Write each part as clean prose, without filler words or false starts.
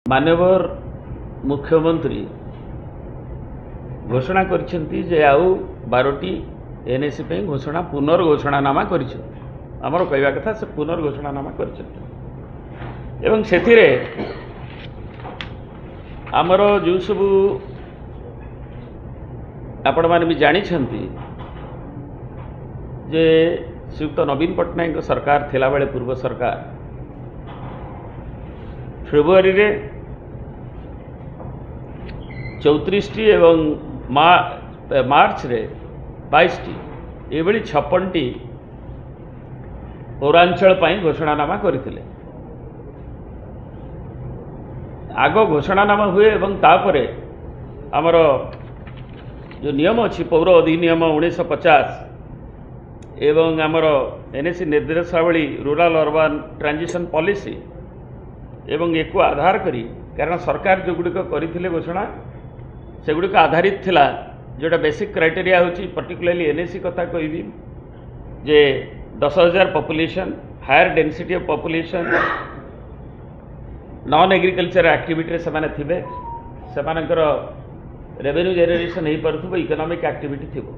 माननीय मुख्यमंत्री घोषणा करिसेंती जे आउ 12टी एनएसी पे घोषणा पुनर्घोषणानामा आमर कहवा कथा से पुनर्घोषणानामा एवं सेथिरे आमर जो सब आपण माने भी जानी जे श्रीयुक्त नवीन पट्टनायक सरकार थिला बेले पूर्व सरकार फेब्रुआरी रे 34टी एवं मार्च रे 22टी एभली 56टी पौरांचल घोषणानामा करथिले। आग घोषणानामा हुए एवं तापरे आमर जो नियम अच्छी पौर अधिनियम 1950 एवं आमर एनएसी निर्देशावली रूरल अर्बन ट्रांजिशन पॉलिसी एवं एक आधार करी कारण सरकार जो गुड़िक करथिले घोषणा से गुड़िक आधारित थिला जोटा बेसिक क्राइटेरिया होची पर्टिकुलरली एनएसी कथा कहबी जे 10,000 population higher density of population non agriculture activity से माने थिबे सेमानकर रेवेन्यू जेनरेशन हो पार्थुबो इकोनॉमिक एक्टिविटी थिबो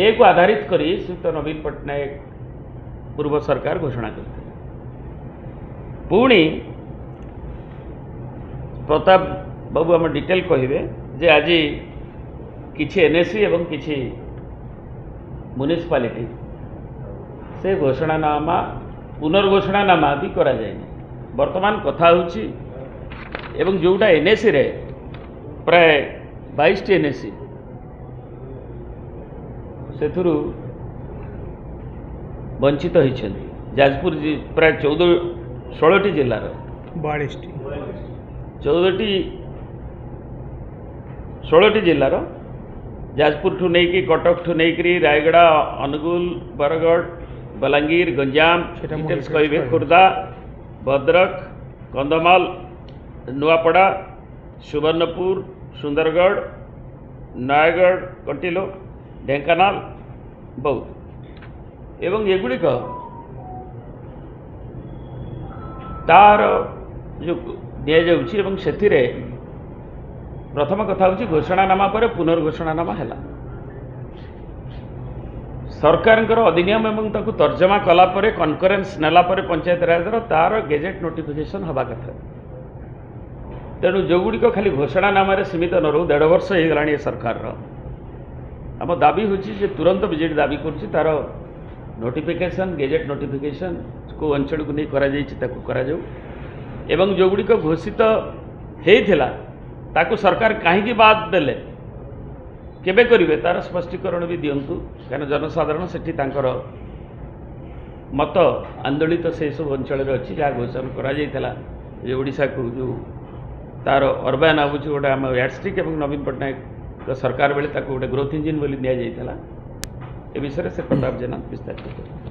एक आधारित करी श्रीयुक्त नवीन पट्टनायक पूर्व सरकार घोषणा करथिले। पुणी प्रताप बाबू आम डिटेल कहिबे जे आज किछि एनएसी एवं किछि म्युनिसिपालिटी से घोषणानामा पुनर्घोषणानामा भी करा जायनि। वर्तमान कथा होछि एवं जोटा एनएसी रे प्राय 22टी एनएसी सेथुरु वंचित होइछन्ति। जाजपुर प्राय 16टी जिल्लार 22टी 16टी जिल्लार जाजपुर ठू नहीं कटक ठू नहीं रायगड़ा अनुगुल बरगढ़ बलांगीर गंजाम डिटेल्स कहे खुर्दा भद्रक कंधमाल नुआपड़ा सुवर्णपुर सुंदरगढ़ नयगढ़ कंटिलो ढेंकानाल बौद्ध एवं एगुड़िक तार जो दिया से प्रथम कथा हूँ घोषणानामा पर पुनर्घोषणानामा है सरकार अधिनियम एवं ताकू तर्जमा कलापर कनकरेन्स नेलापर पंचायत राजर तार गेजेट नोटिफिकेशन हवा कथा तेणु जो गुड़िक खाली घोषणानामा सीमित न रो 1.5 वर्ष हो गला सरकार आम दाबी हूँ तुरंत बीजेडी दाबी कर नोटिफिकेशन गेजेट नोटिफिकेशन को अंचल को नहीं करा एवं जो गुड़िक घोषित होता ताकू सरकार कहीं बाद देले केबे करिवे तार स्पष्टीकरण भी दिंतु कारण जनसाधारण सेठी तांकर मत आंदोलित से सब अंचल अच्छी जहाँ घोषणा करा ओडिशा को जो तार अर्बन आबुच गोटे आम याडस्टिक एवं नवीन पट्टनायक सरकार बेले गोटे ग्रोथ इंजिन बोली नि जाइथला ए विषय से प्रताप जेना विस्तारित।